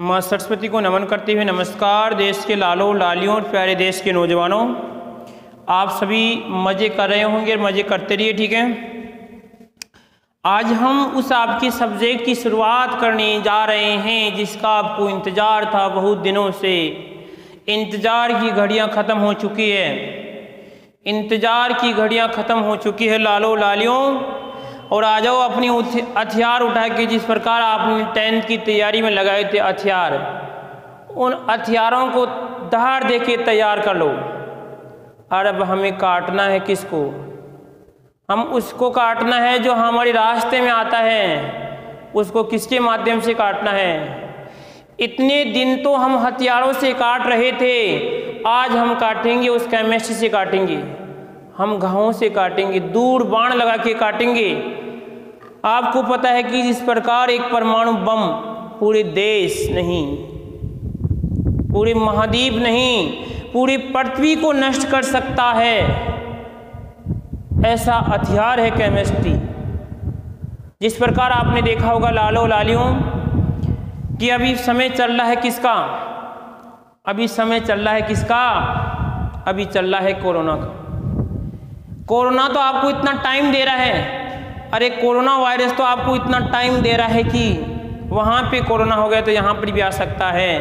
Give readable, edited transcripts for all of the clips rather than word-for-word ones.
माँ सरस्वती को नमन करते हुए नमस्कार। देश के लालों लालियों और प्यारे देश के नौजवानों, आप सभी मज़े कर रहे होंगे, मज़े करते रहिए, ठीक है। आज हम उस आपके सब्जेक्ट की शुरुआत करने जा रहे हैं जिसका आपको इंतज़ार था बहुत दिनों से। इंतज़ार की घड़ियां ख़त्म हो चुकी है, इंतज़ार की घड़ियां ख़त्म हो चुकी है लालों लालियों। और आ जाओ अपनी हथियार उठा के, जिस प्रकार आपने 10th की तैयारी में लगाए थे हथियार, उन हथियारों को धार दे के तैयार कर लो। और अब हमें काटना है किसको? हम उसको काटना है जो हमारे रास्ते में आता है। उसको किसके माध्यम से काटना है? इतने दिन तो हम हथियारों से काट रहे थे, आज हम काटेंगे उस केमिस्ट्री से काटेंगे, हम घावों से काटेंगे, दूर बाण लगा के काटेंगे। आपको पता है कि जिस प्रकार एक परमाणु बम पूरे देश नहीं, पूरे महाद्वीप नहीं, पूरी पृथ्वी को नष्ट कर सकता है, ऐसा हथियार है केमिस्ट्री। जिस प्रकार आपने देखा होगा लालों लालियों कि अभी समय चल रहा है किसका? अभी समय चल रहा है किसका? अभी चल रहा है कोरोना का। कोरोना तो आपको इतना टाइम दे रहा है, अरे कोरोना वायरस तो आपको इतना टाइम दे रहा है कि वहाँ पे कोरोना हो गया तो यहाँ पर भी आ सकता है,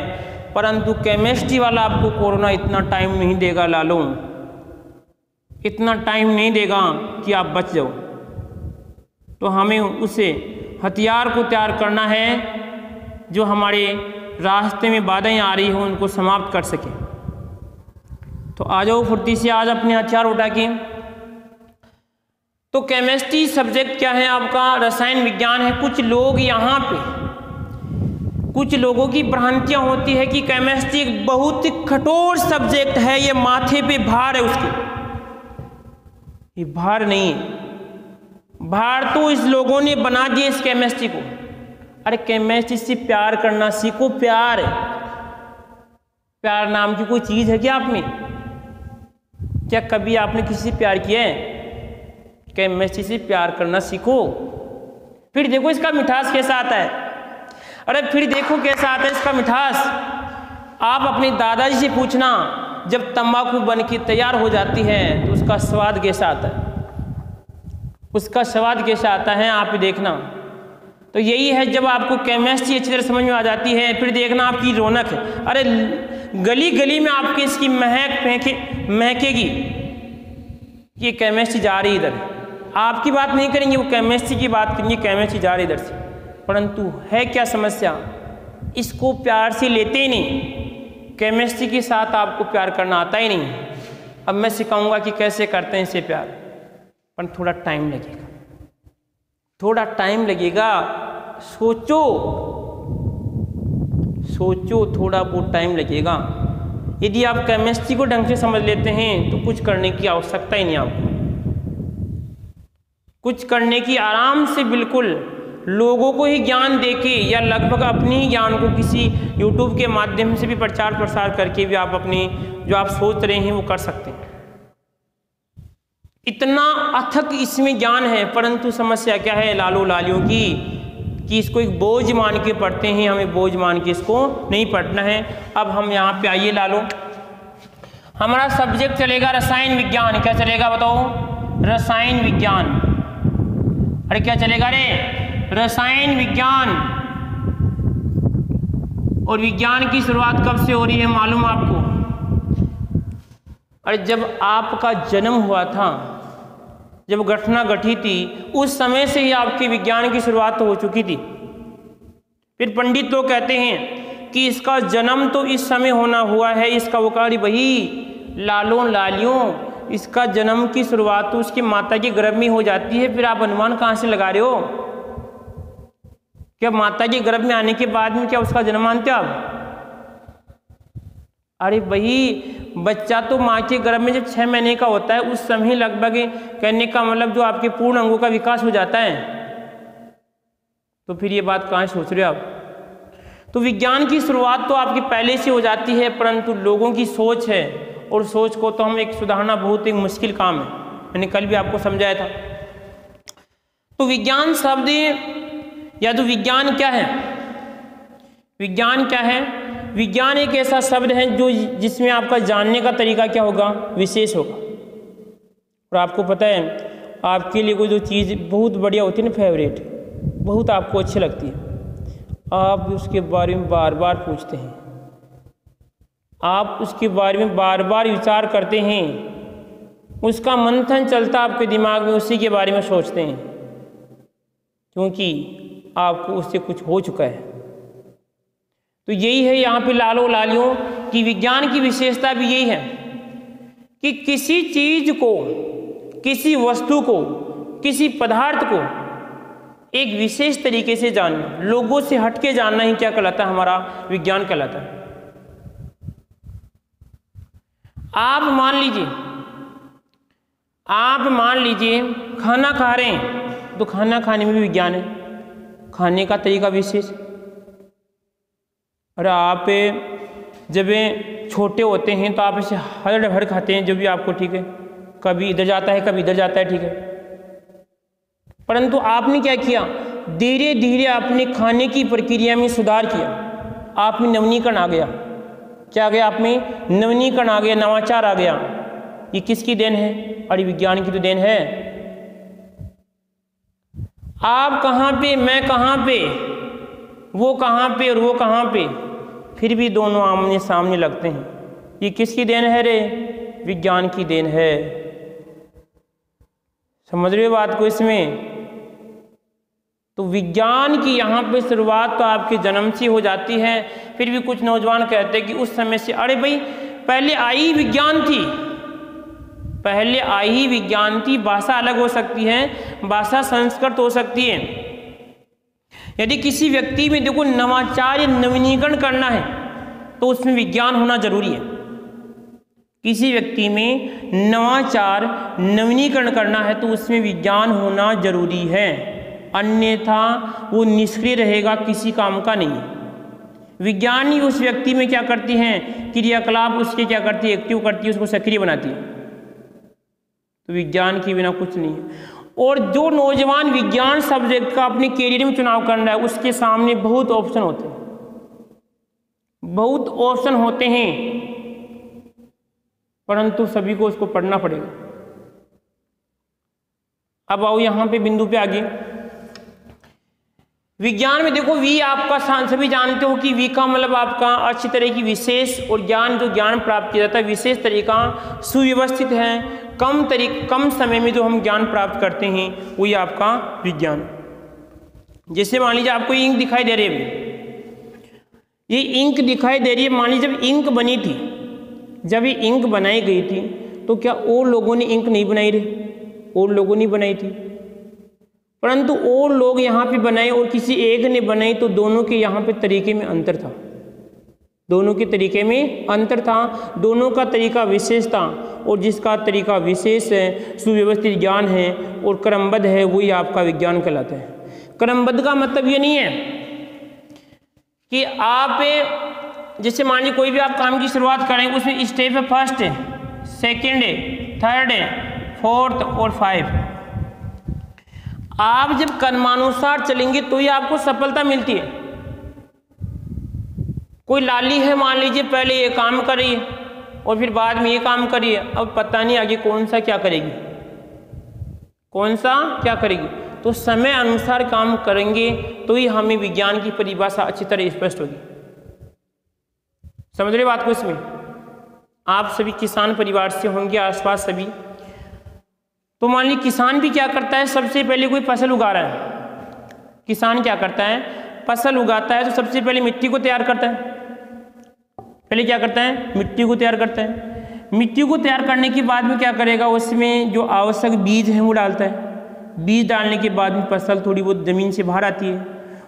परंतु केमिस्ट्री वाला आपको कोरोना इतना टाइम नहीं देगा लालों, इतना टाइम नहीं देगा कि आप बच जाओ। तो हमें उसे हथियार को तैयार करना है जो हमारे रास्ते में बाधाएं आ रही हो उनको समाप्त कर सके। तो आ जाओ फुर्ती से आज अपने हथियार उठा के। तो केमिस्ट्री सब्जेक्ट क्या है आपका? रसायन विज्ञान है। कुछ लोग यहाँ पे, कुछ लोगों की भ्रांतियाँ होती है कि केमिस्ट्री एक बहुत ही कठोर सब्जेक्ट है, ये माथे पे भार है उसके। ये भार नहीं है, भार तो इस लोगों ने बना दिया इस केमिस्ट्री को। अरे केमिस्ट्री से प्यार करना सीखो। प्यार, प्यार नाम की कोई चीज है क्या आप में? क्या कभी आपने किसी से प्यार किया है? केमिस्ट्री से प्यार करना सीखो। फिर देखो इसका मिठास कैसा आता है। अरे फिर देखो कैसा आता है इसका मिठास। आप अपने दादाजी से पूछना, जब तंबाकू बन के तैयार हो जाती है तो उसका स्वाद कैसा आता है, उसका स्वाद कैसा आता है, आप देखना। तो यही है जब आपको केमिस्ट्री अच्छी तरह समझ में आ जाती है, फिर देखना आपकी रौनक है। अरे गली गली में आपके इसकी महकेगी कि केमिस्ट्री जा रही इधर। आपकी बात नहीं करेंगे, वो केमिस्ट्री की बात करेंगे, केमिस्ट्री जा रही इधर से। परंतु है क्या समस्या? इसको प्यार से लेते ही नहीं, केमिस्ट्री के साथ आपको प्यार करना आता ही नहीं। अब मैं सिखाऊंगा कि कैसे करते हैं इसे प्यार, पर थोड़ा टाइम लगेगा, थोड़ा टाइम लगेगा। सोचो सोचो, थोड़ा बहुत टाइम लगेगा। यदि आप केमिस्ट्री को ढंग से समझ लेते हैं तो कुछ करने की आवश्यकता ही नहीं आपको, कुछ करने की आराम से बिल्कुल लोगों को ही ज्ञान देके या लगभग अपने ही ज्ञान को किसी YouTube के माध्यम से भी प्रचार प्रसार करके भी आप अपनी जो आप सोच रहे हैं वो कर सकते हैं। इतना अथक इसमें ज्ञान है, परंतु समस्या क्या है लालों लालियों की कि इसको एक बोझ मान के पढ़ते हैं। हमें बोझ मान के इसको नहीं पढ़ना है। अब हम यहाँ पे आइए लालो, हमारा सब्जेक्ट चलेगा रसायन विज्ञान। क्या चलेगा बताओ? रसायन विज्ञान। अरे क्या चलेगा रे? रसायन विज्ञान। और विज्ञान की शुरुआत कब से हो रही है मालूम आपको? अरे जब आपका जन्म हुआ था, जब घटना घटी थी, उस समय से ही आपके विज्ञान की शुरुआत तो हो चुकी थी। फिर पंडित लोग कहते हैं कि इसका जन्म तो इस समय होना हुआ है, इसका वकारी वही लालों लालियों, इसका जन्म की शुरुआत तो उसकी माता के गर्भ में हो जाती है। फिर आप अनुमान कहाँ से लगा रहे हो? क्या माता के गर्भ में आने के बाद में क्या उसका जन्म मानते हो आप? अरे वही बच्चा तो माँ के गर्भ में जब 6 महीने का होता है उस समय लगभग, कहने का मतलब जो आपके पूर्ण अंगों का विकास हो जाता है। तो फिर ये बात कहाँ सोच रहे हो आप? तो विज्ञान की शुरुआत तो आपकी पहले से हो जाती है, परंतु लोगों की सोच है, और सोच को तो हम एक सुधारना बहुत एक मुश्किल काम है। मैंने कल भी आपको समझाया था। तो विज्ञान शब्द या तो विज्ञान क्या है? विज्ञान क्या है? विज्ञान एक ऐसा शब्द है जो जिसमें आपका जानने का तरीका क्या होगा? विशेष होगा। और आपको पता है आपके लिए कोई जो चीज़ बहुत बढ़िया होती है ना, फेवरेट, बहुत आपको अच्छी लगती है, आप उसके बारे में बार बार पूछते हैं, आप उसके बारे में बार बार विचार करते हैं, उसका मंथन चलता आपके दिमाग में, उसी के बारे में सोचते हैं, क्योंकि आपको उससे कुछ हो चुका है। तो यही है यहाँ पे लालो लालियों की विज्ञान की विशेषता भी यही है कि किसी चीज को, किसी वस्तु को, किसी पदार्थ को एक विशेष तरीके से जानना, लोगों से हटके जानना ही क्या कहलाता है? हमारा विज्ञान कहलाता है। आप मान लीजिए खाना खा रहे हैं, तो खाना खाने में भी विज्ञान है, खाने का तरीका विशेष। अरे आप जब छोटे होते हैं तो आप इसे हर भर खाते हैं, जो भी आपको ठीक है, कभी इधर जाता है कभी इधर जाता है, ठीक है। परंतु आपने क्या किया? धीरे धीरे आपने खाने की प्रक्रिया में सुधार किया, आप में नवीनीकरण आ गया। क्या आ गया? आप में नवीनीकरण आ गया, नवाचार आ गया। ये किसकी देन है? अरे विज्ञान की तो देन है। आप कहाँ पे, मैं कहाँ पे, वो कहाँ पे और वो कहाँ पे, फिर भी दोनों आमने सामने लगते हैं। ये किसकी देन है रे? विज्ञान की देन है। समझ रहे हो बात को इसमें? तो विज्ञान की यहाँ पे शुरुआत तो आपके जन्म से हो जाती है। फिर भी कुछ नौजवान कहते हैं कि उस समय से, अरे भाई पहले आई विज्ञान थी, पहले आई ही विज्ञान थी। भाषा अलग हो सकती है, भाषा संस्कृत हो सकती है। यदि किसी व्यक्ति में देखो नवाचार या नवीनीकरण करना है तो उसमें विज्ञान होना जरूरी है। किसी व्यक्ति में नवाचार नवीनीकरण करना है तो उसमें विज्ञान होना जरूरी है, अन्यथा वो निष्क्रिय रहेगा, किसी काम का नहीं। विज्ञान ही उस व्यक्ति में क्या करती हैं? क्रियाकलाप उसके क्या करती है? एक्टिव करती है, उसको सक्रिय बनाती है। तो विज्ञान के बिना कुछ नहीं है। और जो नौजवान विज्ञान सब्जेक्ट का अपने कैरियर में चुनाव करना है, उसके सामने बहुत ऑप्शन होते हैं, बहुत ऑप्शन होते हैं, परंतु सभी को उसको पढ़ना पड़ेगा। अब आओ यहाँ पे बिंदु पे आगे। विज्ञान में देखो वी आपका सभी जानते हो कि वी का मतलब आपका अच्छी तरह की विशेष, और ज्ञान जो ज्ञान प्राप्त किया जाता है विशेष तरीका, सुव्यवस्थित है, कम समय में जो हम ज्ञान प्राप्त करते हैं वही आपका विज्ञान। जैसे मान लीजिए आपको इंक दिखाई दे रही है, ये इंक दिखाई दे रही है। मान लीजिए जब इंक बनी थी, जब ये इंक बनाई गई थी तो क्या और लोगों ने इंक नहीं बनाई रही? और लोगों ने बनाई थी, परंतु और लोग यहाँ पे बनाए और किसी एक ने बनाई, तो दोनों के यहाँ पे तरीके में अंतर था, दोनों के तरीके में अंतर था, दोनों का तरीका विशेष था। और जिसका तरीका विशेष है, सुव्यवस्थित ज्ञान है और क्रमबद्ध है, वही आपका विज्ञान कहलाता है। क्रमबद्ध का मतलब ये नहीं है कि आप जैसे मान लीजिए कोई भी आप काम की शुरुआत करें, उसमें स्टेप है फर्स्ट है, सेकेंड है, थर्ड है, फोर्थ और 5। आप जब कर्मानुसार चलेंगे तो ही आपको सफलता मिलती है। कोई लाली है मान लीजिए, पहले ये काम कर रही है और फिर बाद में ये काम करिए, अब पता नहीं आगे कौन सा क्या करेगी, कौन सा क्या करेगी। तो समय अनुसार काम करेंगे तो ही हमें विज्ञान की परिभाषा अच्छी तरह स्पष्ट होगी। समझ रहे बात को? इसमें आप सभी किसान परिवार से होंगे आसपास सभी। तो मान लीजिए किसान भी क्या करता है, सबसे पहले कोई फसल उगा रहा है, किसान क्या करता है, फसल उगाता है तो सबसे पहले मिट्टी को तैयार करता है। पहले क्या करता है? मिट्टी को तैयार करता है। मिट्टी को तैयार करने के बाद में क्या करेगा, उसमें जो आवश्यक बीज हैं वो डालता है। बीज डालने के बाद में फसल थोड़ी बहुत ज़मीन से बाहर आती है,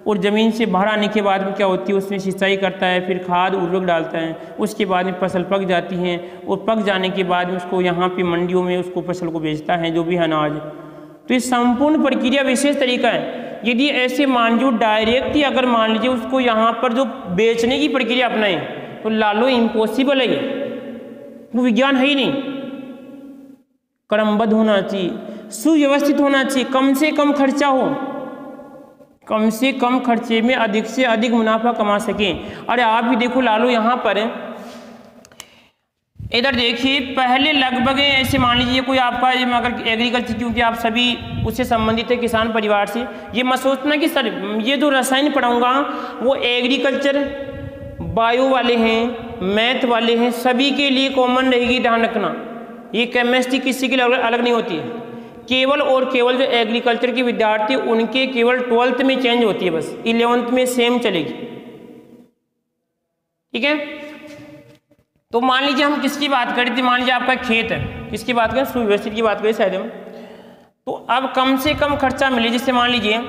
और ज़मीन से बाहर आने के बाद में क्या होती है, उसमें सिंचाई करता है, फिर खाद उर्वरक डालता है। उसके बाद में फसल पक जाती है, और पक जाने के बाद में उसको यहाँ पे मंडियों में उसको फसल को बेचता है, जो भी है अनाज। तो ये संपूर्ण प्रक्रिया विशेष तरीका है। यदि ऐसे मान जो डायरेक्ट ही अगर मान लीजिए उसको यहाँ पर जो बेचने की प्रक्रिया अपनाएं, तो लालो इम्पॉसिबल है, वो विज्ञान है ही नहीं। क्रमबद्ध होना चाहिए, सुव्यवस्थित होना चाहिए, कम से कम खर्चा हो, कम से कम खर्चे में अधिक से अधिक मुनाफा कमा सकें। अरे आप भी देखो लालू, यहाँ पर इधर देखिए, पहले लगभग ऐसे मान लीजिए कोई आपका अगर एग्रीकल्चर, क्योंकि आप सभी उससे संबंधित है, किसान परिवार से, ये मत सोचना कि सर ये जो रसायन पढ़ाऊँगा वो एग्रीकल्चर बायो वाले हैं, मैथ वाले हैं, सभी के लिए कॉमन रहेगी, ध्यान रखना। ये केमिस्ट्री किसी के लिए अलग नहीं होती है। केवल और केवल जो एग्रीकल्चर के विद्यार्थी उनके केवल 12th में चेंज होती है, बस 11th में सेम चलेगी। ठीक है, तो मान लीजिए हम किसकी बात करें थे, मान लीजिए आपका खेत है, किसकी बात करें, सुव्यवस्थित की बात करें शायद हम। तो अब कम से कम खर्चा मिले, जैसे मान लीजिए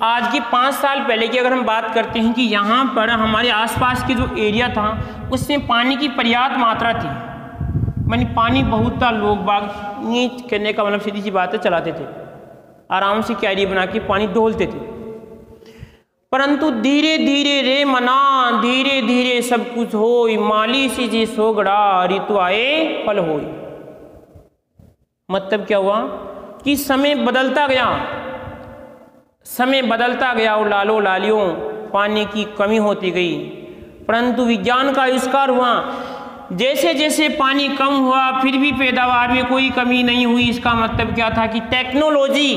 आज की 5 साल पहले की अगर हम बात करते हैं कि यहाँ पर हमारे आसपास के जो एरिया था उसमें पानी की पर्याप्त मात्रा थी, मानी पानी बहुत था, लोग बाग ये करने का मतलब सीधी सी बात है, चलाते थे आराम से, क्यारी बना के पानी डोलते थे। परंतु धीरे धीरे रे मना, धीरे धीरे सब कुछ होई, माली सी जी सोगड़ा, ऋतु आए फल होई। मतलब क्या हुआ कि समय बदलता गया, समय बदलता गया और लालो लालियों पानी की कमी होती गई। परंतु विज्ञान का आविष्कार हुआ, जैसे जैसे पानी कम हुआ फिर भी पैदावार में कोई कमी नहीं हुई। इसका मतलब क्या था कि टेक्नोलॉजी,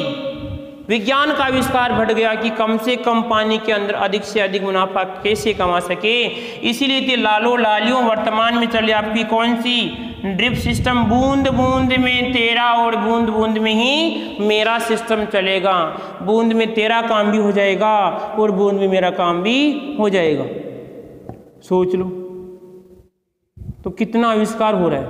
विज्ञान का आविष्कार बढ़ गया कि कम से कम पानी के अंदर अधिक से अधिक मुनाफा कैसे कमा सके। इसीलिए तो लालो लालियों वर्तमान में चले आपकी कौन सी, ड्रिप सिस्टम, बूंद बूंद में तेरा और बूंद बूंद में ही मेरा सिस्टम चलेगा। बूंद में तेरा काम भी हो जाएगा और बूंद में मेरा काम भी हो जाएगा। सोच लो तो कितना आविष्कार हो रहा है।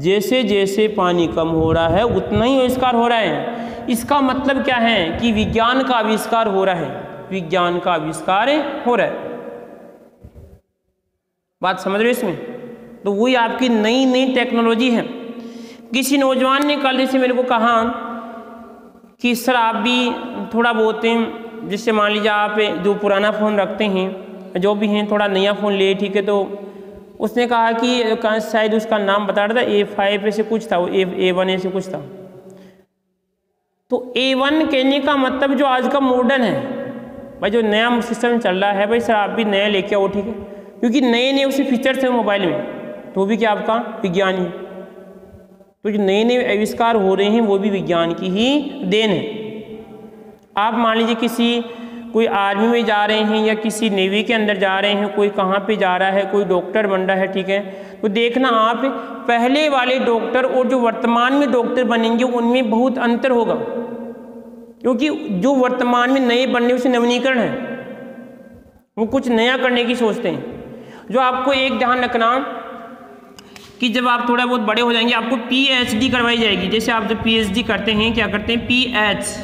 जैसे जैसे पानी कम हो रहा है उतना ही आविष्कार हो रहा है। इसका मतलब क्या है कि विज्ञान का आविष्कार हो रहा है, विज्ञान का आविष्कार हो रहा है। बात समझ रहे हो इसमें? तो वही आपकी नई नई टेक्नोलॉजी है। किसी नौजवान ने कल जैसे मेरे को कहा कि सर आप भी थोड़ा बहुत, जैसे मान लीजिए आप जो पुराना फ़ोन रखते हैं, जो भी हैं, थोड़ा नया फ़ोन ले, ठीक है। तो उसने कहा कि शायद उसका नाम बता रहा था, A5 ऐसे कुछ था, वो A1 ऐसे कुछ था। तो A1 कहने का मतलब जो आज का मॉडर्न है भाई, जो नया सिस्टम चल रहा है भाई, सर आप भी नया लेके आओ, ठीक है, क्योंकि नए नए उसे फीचर्स हैं मोबाइल में, तो भी क्या आपका विज्ञान ही। तो जो नए नए आविष्कार हो रहे हैं वो भी विज्ञान की ही देन है। आप मान लीजिए किसी कोई आर्मी में जा रहे हैं या किसी नेवी के अंदर जा रहे हैं, कोई कहाँ पे जा रहा है, कोई डॉक्टर बन रहा है, ठीक है। तो देखना आप पहले वाले डॉक्टर और जो वर्तमान में डॉक्टर बनेंगे उनमें बहुत अंतर होगा, क्योंकि जो वर्तमान में नए बनने उसे नवीनीकरण है, वो कुछ नया करने की सोचते हैं। जो आपको एक ध्यान रखना कि जब आप थोड़ा बहुत बड़े हो जाएंगे आपको PhD करवाई जाएगी। जैसे आप जब PhD करते हैं, क्या करते हैं, PhD,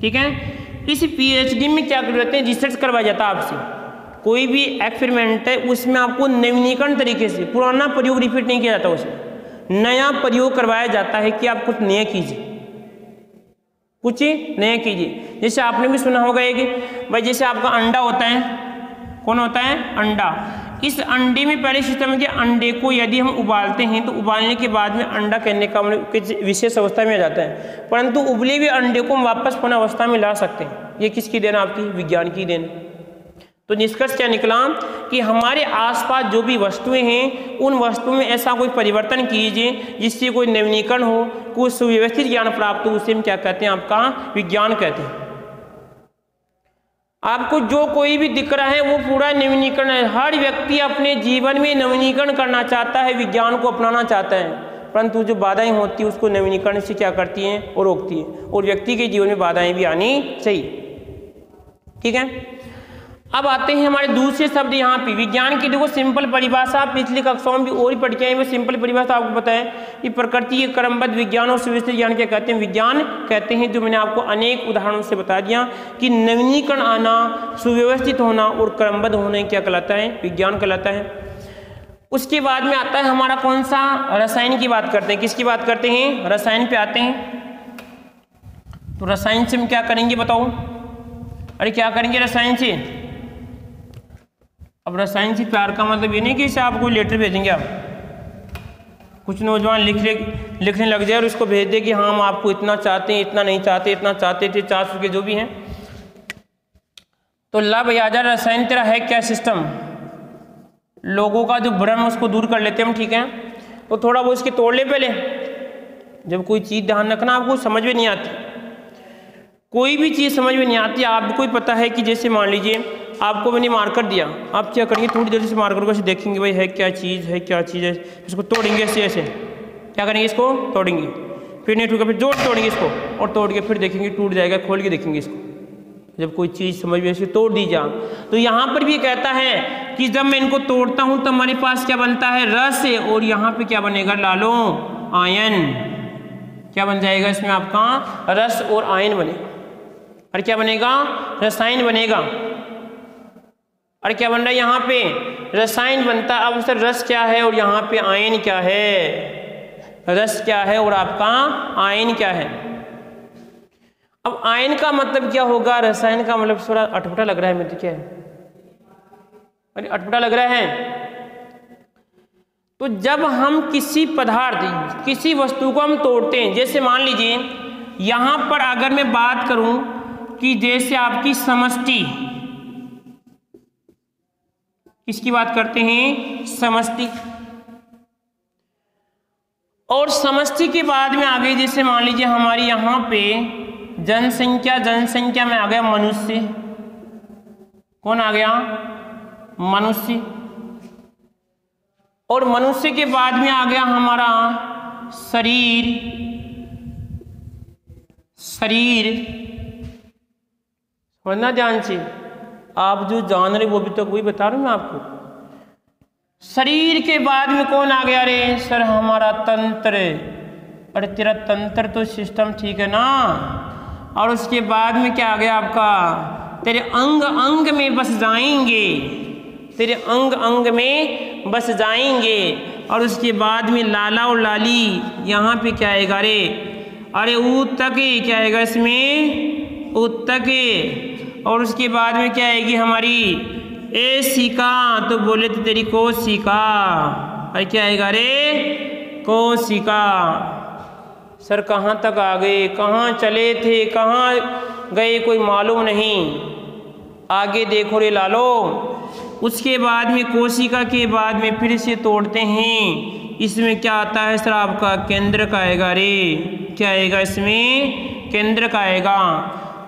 ठीक है। इस PhD में क्या करते हैं, रिसर्च करवाया जाता है आपसे। कोई भी एक्सपेरिमेंट है उसमें आपको नवीनीकरण तरीके से, पुराना प्रयोग रिपीट नहीं किया जाता, उसमें नया प्रयोग करवाया जाता है कि आप कुछ नया कीजिए, कुछ नया कीजिए। जैसे आपने भी सुना होगा एक भाई, जैसे आपका अंडा होता है, कौन होता है, अंडा। इस अंडे में पहले सिस्टम है कि अंडे को यदि हम उबालते हैं तो उबालने के बाद में अंडा कहने का किसी विशेष अवस्था में आ जाता है, परंतु उबले हुए अंडे को हम वापस पुनः अवस्था में ला सकते हैं। ये किसकी देन, आपकी विज्ञान की देन। तो निष्कर्ष क्या निकला कि हमारे आसपास जो भी वस्तुएं हैं उन वस्तुओं में ऐसा कोई परिवर्तन कीजिए जिससे कोई नवीनीकरण हो, कोई सुव्यवस्थित ज्ञान प्राप्त हो, उसे हम क्या कहते हैं, आपका विज्ञान कहते हैं। आपको जो कोई भी दिख रहा है वो पूरा नवीनीकरण है। हर व्यक्ति अपने जीवन में नवीनीकरण करना चाहता है, विज्ञान को अपनाना चाहता है, परंतु जो बाधाएं होती है उसको नवीनीकरण से क्या करती हैं और रोकती हैं। और व्यक्ति के जीवन में बाधाएं भी आनी चाहिए, ठीक है। अब आते हैं हमारे दूसरे शब्द यहाँ पे। विज्ञान की देखो सिंपल परिभाषा पिछली कक्षाओं में भी और ही पढ़ के आए, मैं सिंपल परिभाषा आपको बताया कि प्रकृति के क्रमबद्ध विज्ञान और सुव्यवस्थित ज्ञान क्या कहते हैं, विज्ञान कहते हैं। जो मैंने आपको अनेक उदाहरणों से बता दिया कि नवीनीकरण आना, सुव्यवस्थित होना और क्रमबद्ध होने क्या कहलाता है, विज्ञान कहलाता है। उसके बाद में आता है हमारा कौन सा, रसायन की बात करते हैं। किसकी बात करते हैं, रसायन पे आते हैं। तो रसायन से हम क्या करेंगे बताओ, अरे क्या करेंगे रसायन से। अब रसायन से प्यार का मतलब ये नहीं कि इसे आप कोई लेटर भेजेंगे, आप कुछ नौजवान लिखने लग जाए और उसको भेज दे कि हाँ हम आपको इतना चाहते हैं, इतना नहीं चाहते, इतना चाहते थे, 400 के जो भी हैं। तो ला भैया रसायन तेरा है क्या सिस्टम, लोगों का जो भ्रम है उसको दूर कर लेते हैं हम, ठीक है। तो थोड़ा वो इसके तोड़ ले पहले। जब कोई चीज़ ध्यान रखना, आपको समझ में नहीं आती, कोई भी चीज़ समझ में नहीं आती, आपको ही पता है कि जैसे मान लीजिए आपको मैंने मार्कर दिया, आप क्या करेंगे, थोड़ी देर से मार्कर को ऐसे देखेंगे भाई है क्या चीज़ है, क्या चीज़ है, इसको तोड़ेंगे ऐसे ऐसे, क्या करेंगे इसको तोड़ेंगे, फिर नहीं टूटा फिर जोड़ तोड़ेंगे इसको और तोड़ के फिर देखेंगे टूट जाएगा, खोल के देखेंगे इसको। जब कोई चीज़ समझ में ऐसे तोड़ दी जा, तो यहाँ पर भी कहता है कि जब मैं इनको तोड़ता हूँ तो हमारे पास क्या बनता है, रस, और यहाँ पे क्या बनेगा लालो, आयन। क्या बन जाएगा इसमें आपका, रस और आयन बनेगा। और क्या बनेगा, रसायन बनेगा। और क्या बन रहा है यहाँ पे, रसायन बनता। अब सर रस क्या है और यहाँ पे आयन क्या है, रस क्या है और आपका आयन क्या है। अब आयन का मतलब क्या होगा, रसायन का मतलब थोड़ा अटपटा लग रहा है मुझे, क्या है, अरे अटपटा लग रहा है। तो जब हम किसी पदार्थ, किसी वस्तु को हम तोड़ते हैं, जैसे मान लीजिए यहाँ पर अगर मैं बात करूं कि जैसे आपकी समष्टि, किसकी बात करते हैं, समष्टि, और समष्टि के बाद में आगे जैसे मान लीजिए हमारी यहाँ पे जनसंख्या में आ गया मनुष्य, कौन आ गया, मनुष्य, और मनुष्य के बाद में आ गया हमारा शरीर, समझना ध्यान से, आप जो जान रहे वो भी तो वही बता रहा हूं मैं आपको। शरीर के बाद में कौन आ गया, रे सर हमारा तंत्र, अरे तेरा तंत्र तो सिस्टम ठीक है ना। और उसके बाद में क्या आ गया आपका, तेरे अंग अंग में बस जाएंगे, तेरे अंग अंग में बस जाएंगे। और उसके बाद में लाला और लाली, यहाँ पे क्या आएगा रे, अरे ऊतके, क्या आएगा इसमें, ऊतके। और उसके बाद में क्या आएगी हमारी एशिका, तो बोले तो तेरी कोशिका, अरे क्या आएगा रे, कोशिका। सर कहाँ तक आ गए, कहाँ चले थे, कहाँ गए कोई मालूम नहीं, आगे देखो रे लालो। उसके बाद में कोशिका के बाद में फिर से तोड़ते हैं, इसमें क्या आता है सर आपका केंद्र का आएगा रे, क्या आएगा इसमें, केंद्र का आएगा।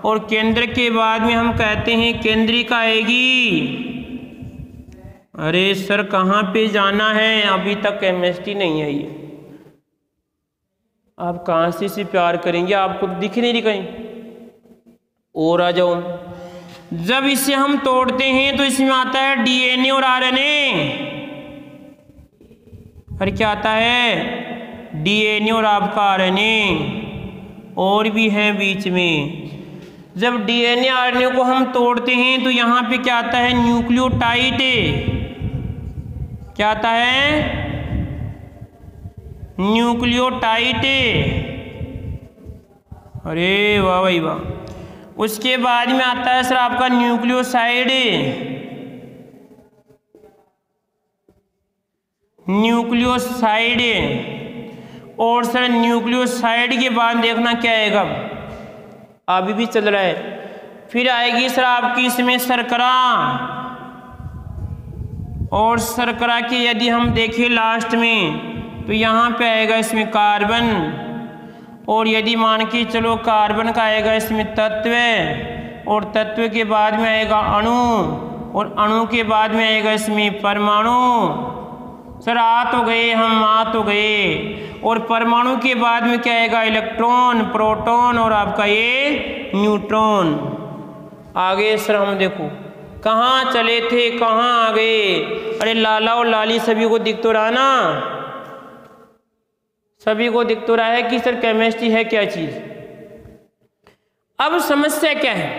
और केंद्र के बाद में हम कहते हैं केंद्रिका आएगी। अरे सर कहाँ पे जाना है, अभी तक केमिस्ट्री नहीं आई है, आप कहाँ से प्यार करेंगे, आपको दिख नहीं रही कहीं, और आ जाओ। जब इसे हम तोड़ते हैं तो इसमें आता है डीएनए और आरएनए, अरे क्या आता है, डीएनए और आपका आरएनए, और भी है बीच में। जब डीएनए आरएनए को हम तोड़ते हैं तो यहाँ पे क्या आता है, न्यूक्लियोटाइड, क्या आता है, न्यूक्लियोटाइड, अरे वाह भाई वाह। उसके बाद में आता है सर आपका न्यूक्लियोसाइड, न्यूक्लियोसाइड। और सर न्यूक्लियोसाइड के बाद देखना क्या आएगा, अभी भी चल रहा है। फिर आएगी सर आपकी इसमें शर्करा, और शर्करा के यदि हम देखें लास्ट में तो यहाँ पे आएगा इसमें कार्बन, और यदि मान के चलो कार्बन का आएगा इसमें तत्व, और तत्व के बाद में आएगा अणु, और अणु के बाद में आएगा इसमें परमाणु। सर आ तो गए हम, आ तो गए। और परमाणु के बाद में क्या आएगा, इलेक्ट्रॉन, प्रोटॉन, और आपका ये न्यूट्रॉन। आगे सर हम देखो कहाँ चले थे, कहाँ आ गए, अरे लाला और लाली सभी को दिख तो रहा ना, सभी को दिख तो रहा है कि सर केमिस्ट्री है क्या चीज। अब समस्या क्या है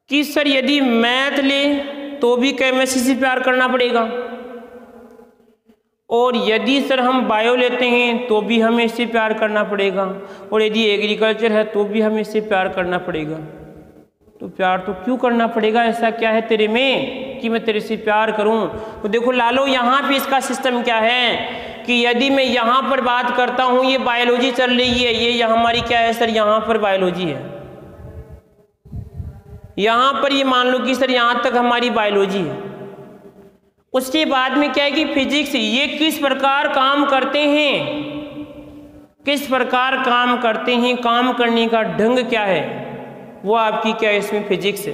कि सर यदि मैथ ले तो भी केमिस्ट्री से प्यार करना पड़ेगा, और यदि सर हम बायो लेते हैं तो भी हमें इससे प्यार करना पड़ेगा, और यदि एग्रीकल्चर है तो भी हमें इससे प्यार करना पड़ेगा। तो प्यार तो क्यों करना पड़ेगा, ऐसा क्या है तेरे में कि मैं तेरे से प्यार करूं। तो देखो लालो यहाँ पे इसका सिस्टम क्या है कि यदि मैं यहाँ पर बात करता हूँ, ये बायोलॉजी चल रही है, ये हमारी क्या है सर, यहाँ पर बायोलॉजी है, यहाँ पर ये मान लो कि सर यहाँ तक हमारी बायोलॉजी है। उसके बाद में क्या है कि फिजिक्स, ये किस प्रकार काम करते हैं, किस प्रकार काम करते हैं, काम करने का ढंग क्या है, वो आपकी क्या है इसमें फिजिक्स है।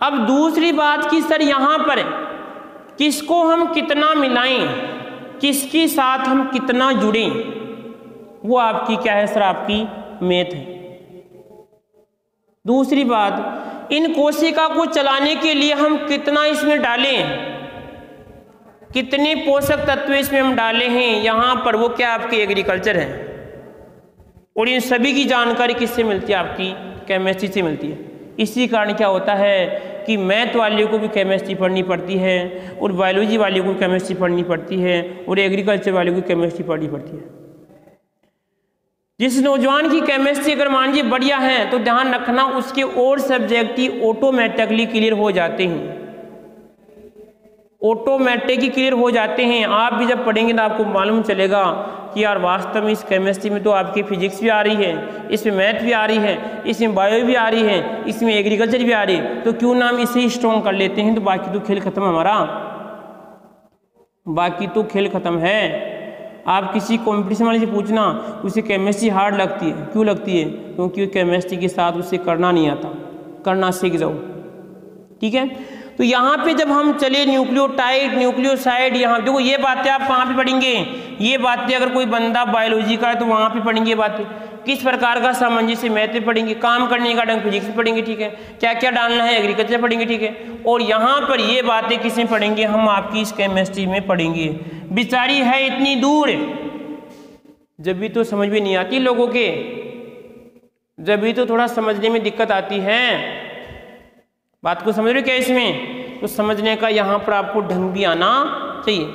अब दूसरी बात कि सर यहाँ पर किसको हम कितना मिलाएं, किसके साथ हम कितना जुड़ें, वो आपकी क्या है सर, आपकी मैथ है। दूसरी बात, इन कोशिका को चलाने के लिए हम कितना इसमें डालें, कितने पोषक तत्व इसमें हम डाले हैं, यहाँ पर वो क्या आपके एग्रीकल्चर है। और इन सभी की जानकारी किससे मिलती है, आपकी केमिस्ट्री से मिलती है। इसी कारण क्या होता है कि मैथ वाले को भी केमिस्ट्री पढ़नी पड़ती है, और बायोलॉजी वाले को केमिस्ट्री पढ़नी पड़ती है, और एग्रीकल्चर वाले को केमिस्ट्री पढ़नी पड़ती है। जिस नौजवान की केमिस्ट्री अगर मान लीजिए बढ़िया है तो ध्यान रखना उसके और सब्जेक्ट ही ऑटोमेटिकली क्लियर हो जाते हैं, ऑटोमेटिकली क्लियर हो जाते हैं। आप भी जब पढ़ेंगे तो आपको मालूम चलेगा कि यार वास्तव में इस केमिस्ट्री में तो आपकी फिजिक्स भी आ रही है, इसमें मैथ भी आ रही है, इसमें बायो भी आ रही है, इसमें एग्रीकल्चर भी आ रही है, तो क्यों ना हम इसे ही स्ट्रॉन्ग कर लेते हैं, तो बाकी तो खेल खत्म हमारा, बाकी तो खेल खत्म है। आप किसी कंपटीशन वाले से पूछना उसे केमिस्ट्री हार्ड लगती है, क्यों लगती है, क्योंकि केमिस्ट्री के साथ उसे करना नहीं आता, करना सीख जाओ, ठीक है। तो यहाँ पे जब हम चले न्यूक्लियोटाइड, न्यूक्लियोसाइड, यहाँ देखो ये बातें आप कहाँ पे पढ़ेंगे, ये बातें अगर कोई बंदा बायोलॉजी का है तो वहाँ पे पढ़ेंगे, ये बातें किस प्रकार का सामंजस्य मैथ में पढ़ेंगे, काम करने का ढंग फिजिक्स में पढ़ेंगे, ठीक है, क्या क्या डालना है एग्रीकल्चर पढ़ेंगे, ठीक है। और यहाँ पर ये बातें किस में पढ़ेंगे, हम आपकी इस केमिस्ट्री में पढ़ेंगे। बेचारी है इतनी दूर, जब भी तो समझ में नहीं आती लोगों के, जब भी तो थोड़ा समझने में दिक्कत आती है। बात को समझ रहे हो क्या इसमें, तो समझने का यहाँ पर आपको ढंग भी आना चाहिए।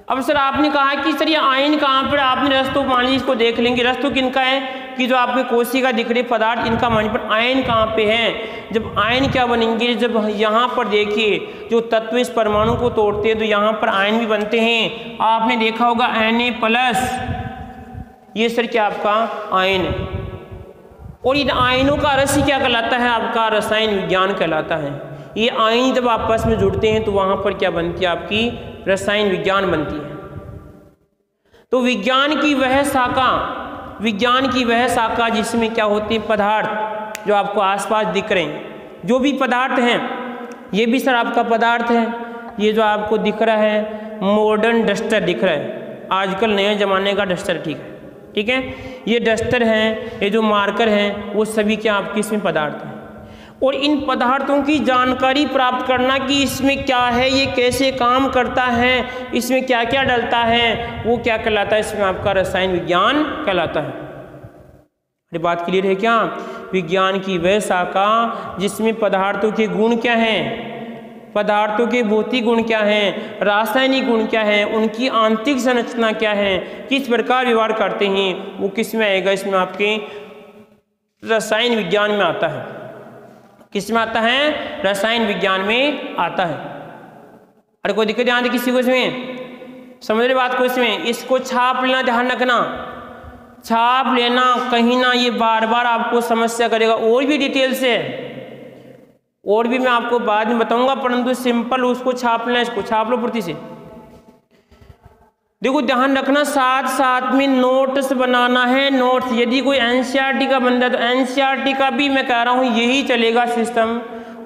अब सर आपने कहा कि सर ये आयन कहाँ पर, आपने रस्तों मान लीजिए इसको देख लेंगे, रस्तों किनका है कि जो आपके कोशिका दिख रहे पदार्थ, इनका मान पर आयन कहाँ पे है। जब आयन क्या बनेंगे, जब यहाँ पर देखिए जो तत्व इस परमाणु को तोड़ते हैं तो यहाँ पर आयन भी बनते हैं। आपने देखा होगा Na+, ये सर क्या आपका आयन है। और इन आयनों का रस क्या कहलाता है, आपका रसायन विज्ञान कहलाता है। ये आयन जब आपस में जुड़ते हैं तो वहाँ पर क्या बनती है, आपकी रसायन विज्ञान बनती है। तो विज्ञान की वह शाखा, विज्ञान की वह शाखा जिसमें क्या होती है, पदार्थ जो आपको आसपास दिख रहे हैं, जो भी पदार्थ हैं, ये भी सर आपका पदार्थ है। ये जो आपको दिख रहा है मॉडर्न डस्टर दिख रहा है, आजकल नए जमाने का डस्टर, ठीक है, ठीक है, ये डस्टर हैं, ये जो मार्कर हैं, वो सभी क्या आपके इसमें पदार्थ हैं। और इन पदार्थों की जानकारी प्राप्त करना कि इसमें क्या है, ये कैसे काम करता है, इसमें क्या क्या डलता है, वो क्या कहलाता है, इसमें आपका रसायन विज्ञान कहलाता है। अरे बात क्लियर है क्या। विज्ञान की वह शाखा जिसमें पदार्थों के गुण क्या हैं, पदार्थों के भौतिक गुण क्या हैं, रासायनिक गुण क्या है, उनकी आंतरिक संरचना क्या है, किस प्रकार व्यवहार करते हैं, वो किस में आएगा, इसमें आपके रसायन विज्ञान में आता है। किस में आता है, रसायन विज्ञान में आता है। अरे कोई दिक्कत यहाँ किसी को इसमें, समझ रहे बात को, इसमें इसको छाप लेना, ध्यान रखना, छाप लेना, कहीं ना ये बार बार आपको समस्या करेगा। और भी डिटेल से, और भी मैं आपको बाद में बताऊंगा, परंतु सिंपल उसको छाप लेना, इसको छाप लो पूर्ति से। देखो ध्यान रखना, साथ साथ में नोट्स बनाना है, नोट्स। यदि कोई एनसीईआरटी का बंदा तो एनसीईआरटी का भी मैं कह रहा हूँ यही चलेगा सिस्टम,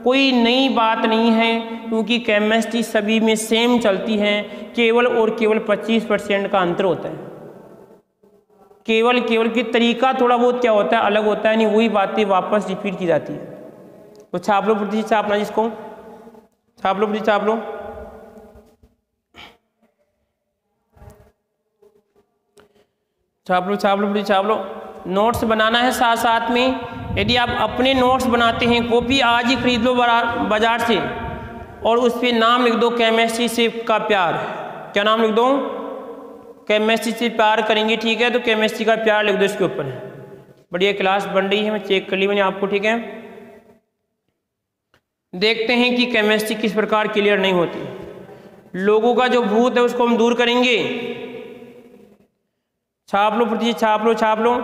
कोई नई बात नहीं है, क्योंकि केमिस्ट्री सभी में सेम चलती है, केवल और केवल 25% का अंतर होता है, केवल कि तरीका थोड़ा बहुत क्या होता है अलग होता है, नहीं वही बातें वापस रिपीट की जाती है। तो छाप लो पूर्ति, छापना जिसको, छाप लो पूर्ति, छाप लो, छाप लो, छाप लो, छाप लो। नोट्स बनाना है साथ साथ में। यदि आप अपने नोट्स बनाते हैं, कॉपी आज ही खरीद लो बाजार से, और उस पर नाम लिख दो केमिस्ट्री से का प्यार। क्या नाम लिख दो, केमिस्ट्री से प्यार करेंगे, ठीक है, तो केमिस्ट्री का प्यार लिख दो इसके ऊपर। बढ़िया क्लास बन रही है, मैं चेक कर ली मैंने आपको, ठीक है। देखते हैं कि केमिस्ट्री किस प्रकार क्लियर नहीं होती। लोगों का जो भूत है उसको हम दूर करेंगे। छाप लो पृथ्वी, छाप लो छाप लो।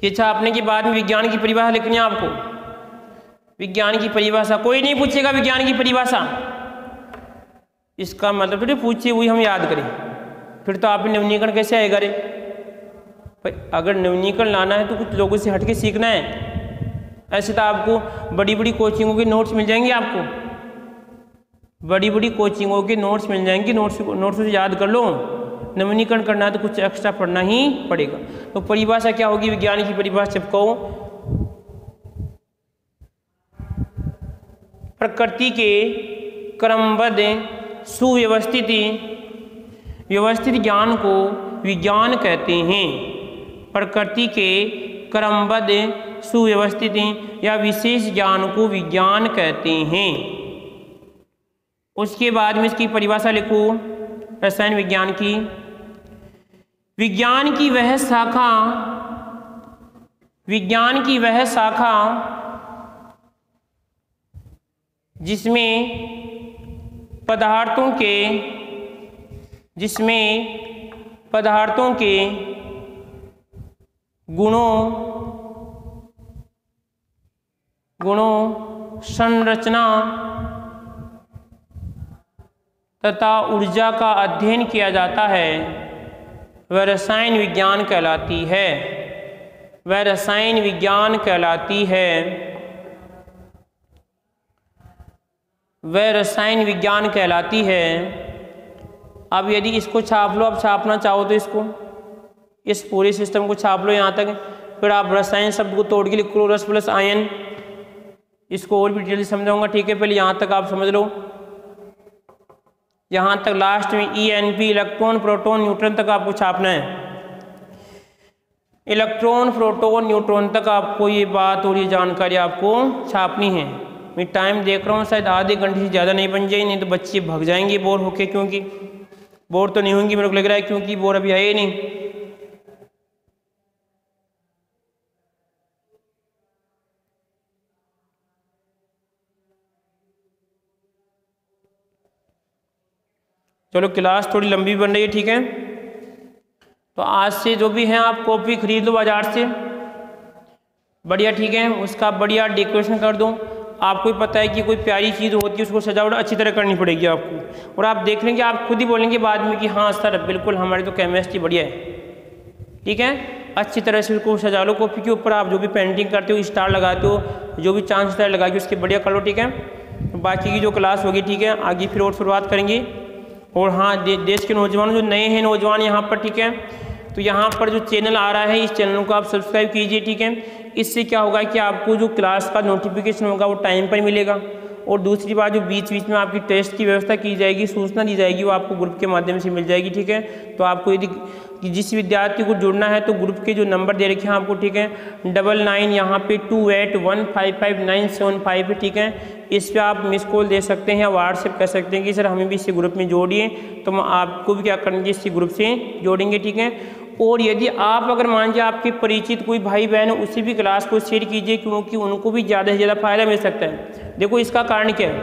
ये छापने के बाद में विज्ञान की परिभाषा लिखनी है आपको। विज्ञान की परिभाषा कोई नहीं पूछेगा, विज्ञान की परिभाषा इसका मतलब थोड़ी पूछिए वही हम याद करें, फिर तो आप नवीनीकरण कैसे आएगा रे भाई। अगर नवीनीकरण लाना है तो कुछ लोगों से हटके सीखना है। ऐसे तो आपको बड़ी बड़ी कोचिंगों के नोट्स मिल जाएंगे, आपको बड़ी बड़ी कोचिंगों के नोट्स मिल जाएंगे, नोट्स से याद कर लो। नवीनीकरण करना है तो कुछ एक्स्ट्रा पढ़ना ही पड़ेगा। तो परिभाषा क्या होगी, विज्ञान की परिभाषा चिपकाओ। प्रकृति के क्रमबद्ध सुव्यवस्थित व्यवस्थित ज्ञान को विज्ञान कहते हैं। प्रकृति के क्रमबद्ध सुव्यवस्थित या विशेष ज्ञान को विज्ञान कहते हैं। उसके बाद में इसकी परिभाषा लिखो रसायन विज्ञान की। विज्ञान की वह शाखा जिसमें पदार्थों के गुणों संरचना तथा ऊर्जा का अध्ययन किया जाता है वह रसायन विज्ञान कहलाती है। वह रसायन विज्ञान कहलाती है। वह रसायन विज्ञान कहलाती है। अब यदि इसको छाप लो, अब छापना चाहो तो इसको, इस पूरे सिस्टम को छाप लो यहाँ तक। फिर आप रसायन शब्द को तोड़ के लिख लो, रस प्लस आयन। इसको और भी डिटेल से समझाऊंगा, ठीक है। पहले यहाँ तक आप समझ लो, यहाँ तक लास्ट में ENP इलेक्ट्रॉन प्रोटॉन न्यूट्रॉन तक आपको छापना है। इलेक्ट्रॉन प्रोटॉन न्यूट्रॉन तक आपको ये बात और ये जानकारी आपको छापनी है। मैं टाइम देख रहा हूँ, शायद आधे घंटे से ज़्यादा नहीं बन जाए, नहीं तो बच्चे भग जाएंगे बोर होके। क्योंकि बोर तो नहीं होंगी मेरे को लग रहा है, क्योंकि बोर अभी है ही नहीं। चलो क्लास थोड़ी लंबी बन रही है, ठीक है। तो आज से जो भी हैं आप कॉपी खरीद लो बाजार से, बढ़िया, ठीक है। उसका बढ़िया डेकोरेशन कर दो। आपको भी पता है कि कोई प्यारी चीज़ होती है उसको सजावट अच्छी तरह करनी पड़ेगी आपको। और आप देख लेंगे, आप खुद ही बोलेंगे बाद में कि हाँ सर बिल्कुल हमारी तो केमिस्ट्री बढ़िया है, ठीक है। अच्छी तरह से उसको सजा लो। कॉपी के ऊपर आप जो भी पेंटिंग करते हो, स्टार लगाते हो, जो भी चांद स्टार लगा के उसके बढ़िया कर लो, ठीक है। बाकी की जो क्लास होगी, ठीक है, आगे फिर और शुरुआत करेंगे। और हाँ, देश के नौजवान जो नए हैं नौजवान यहाँ पर, ठीक है, तो यहाँ पर जो चैनल आ रहा है इस चैनल को आप सब्सक्राइब कीजिए, ठीक है। इससे क्या होगा कि आपको जो क्लास का नोटिफिकेशन होगा वो टाइम पर मिलेगा। और दूसरी बात, जो बीच बीच में आपकी टेस्ट की व्यवस्था की जाएगी, सूचना दी जाएगी, वो आपको ग्रुप के माध्यम से मिल जाएगी, ठीक है। तो आपको यदि जिस विद्यार्थी को जुड़ना है तो ग्रुप के जो नंबर दे रखे हैं आपको, ठीक है, 99 यहाँ पे 28155975 है, ठीक है। इस पर आप मिस कॉल दे सकते हैं या व्हाट्सएप कर सकते हैं कि सर हमें भी इसी ग्रुप में जोड़िए, तो हम आपको भी क्या करेंगे, इसी ग्रुप से जोड़ेंगे, ठीक है। और यदि आप अगर मान लीजिए आपके परिचित कोई भाई बहन है, उसी भी क्लास को शेयर कीजिए, क्योंकि उनको भी ज़्यादा से ज़्यादा फायदा मिल सकता है। देखो इसका कारण क्या है,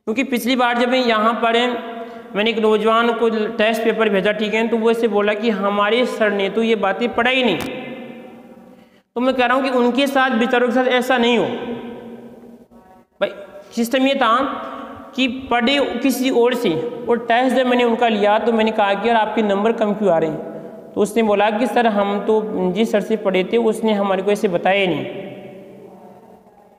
क्योंकि पिछली बार जब मैं यहाँ पर मैंने एक नौजवान को टेस्ट पेपर भेजा, ठीक है, तो वो ऐसे बोला कि हमारे सर ने तो ये बातें पढ़ाई नहीं। तो मैं कह रहा हूँ कि उनके साथ विचारों के साथ ऐसा नहीं हो भाई। सिस्टम ये था कि पढ़े किसी और से, और टेस्ट जब मैंने उनका लिया तो मैंने कहा कि यार आपके नंबर कम क्यों आ रहे हैं। तो उसने बोला कि सर हम तो जिस सर से पढ़े थे उसने हमारे को ऐसे बताया नहीं।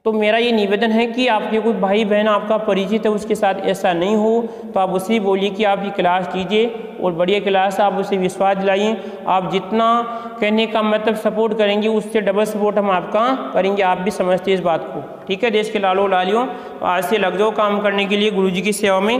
तो मेरा ये निवेदन है कि आपके कोई भाई बहन आपका परिचित है उसके साथ ऐसा नहीं हो, तो आप उसे बोलिए कि आप ये क्लास कीजिए, और बढ़िया क्लास, आप उसे विश्वास दिलाइए। आप जितना कहने का मतलब सपोर्ट करेंगे उससे डबल सपोर्ट हम आपका करेंगे। आप भी समझते हैं इस बात को, ठीक है। देश के लालो लालियों, तो आज से लग जाओ काम करने के लिए गुरुजी की सेवा में।